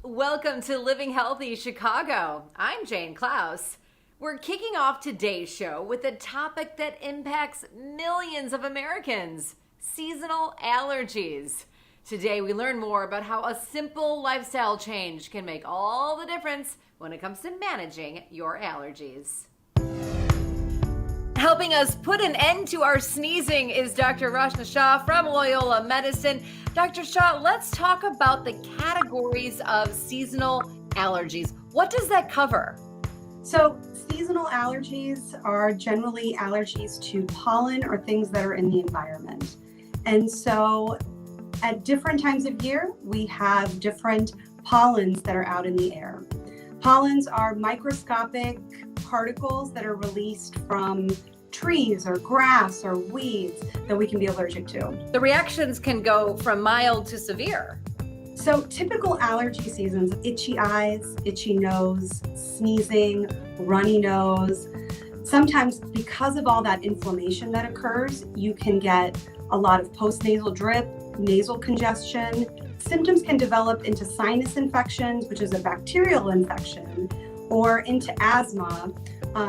Welcome to Living Healthy Chicago. I'm Jane Klaus. We're kicking off today's show with a topic that impacts millions of Americans: seasonal allergies. Today we learn more about how a simple lifestyle change can make all the difference when it comes to managing your allergies. Helping us put an end to our sneezing is Dr. Rachna Shah from Loyola Medicine. Dr. Shah, let's talk about the categories of seasonal allergies. What does that cover? So seasonal allergies are generally allergies to pollen or things that are in the environment. And so at different times of year, we have different pollens that are out in the air. Pollens are microscopic particles that are released from trees or grass or weeds that we can be allergic to. The reactions can go from mild to severe. So typical allergy seasons: itchy eyes, itchy nose, sneezing, runny nose. Sometimes because of all that inflammation that occurs, you can get a lot of postnasal drip, nasal congestion. Symptoms can develop into sinus infections, which is a bacterial infection, or into asthma.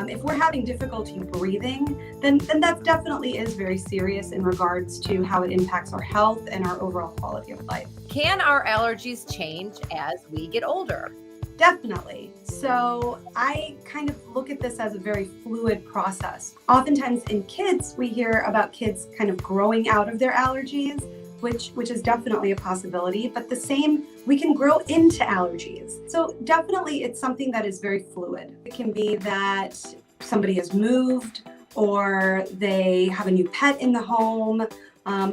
If we're having difficulty breathing, then that definitely is very serious in regards to how it impacts our health and our overall quality of life. Can our allergies change as we get older? Definitely. So I kind of look at this as a very fluid process. Oftentimes in kids, we hear about kids kind of growing out of their allergies, which is definitely a possibility, but the same, we can grow into allergies. So definitely it's something that is very fluid. It can be that somebody has moved, or they have a new pet in the home,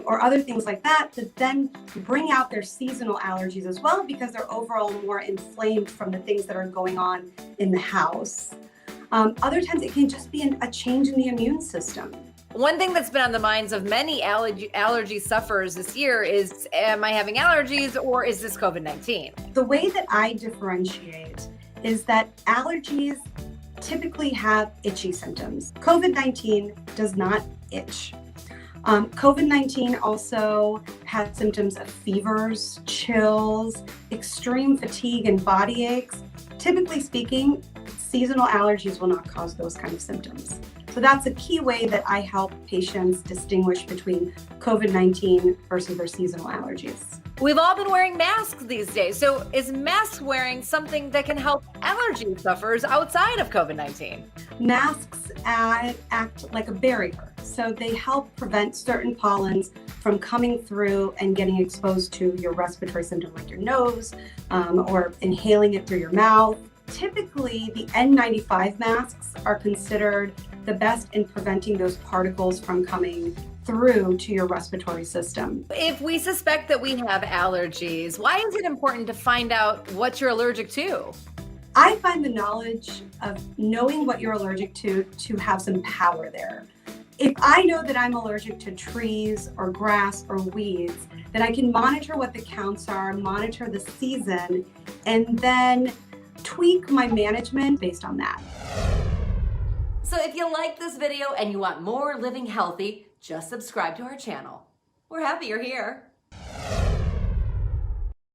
or other things like that then bring out their seasonal allergies as well, because they're overall more inflamed from the things that are going on in the house. Other times it can just be a change in the immune system. One thing that's been on the minds of many allergy sufferers this year is, am I having allergies or is this COVID-19? The way that I differentiate is that allergies typically have itchy symptoms. COVID-19 does not itch. COVID-19 also has symptoms of fevers, chills, extreme fatigue, and body aches. Typically speaking, seasonal allergies will not cause those kind of symptoms. So that's a key way that I help patients distinguish between COVID-19 versus their seasonal allergies. We've all been wearing masks these days. So is mask wearing something that can help allergy sufferers outside of COVID-19? Masks act like a barrier. So they help prevent certain pollens from coming through and getting exposed to your respiratory symptom like your nose, or inhaling it through your mouth. Typically, the N95 masks are considered the best in preventing those particles from coming through to your respiratory system. If we suspect that we have allergies, why is it important to find out what you're allergic to? I find the knowledge of knowing what you're allergic to have some power there. If I know that I'm allergic to trees or grass or weeds, then I can monitor what the counts are, monitor the season, and then tweak my management based on that. So if you like this video and you want more living healthy, just subscribe to our channel. We're happy you're here.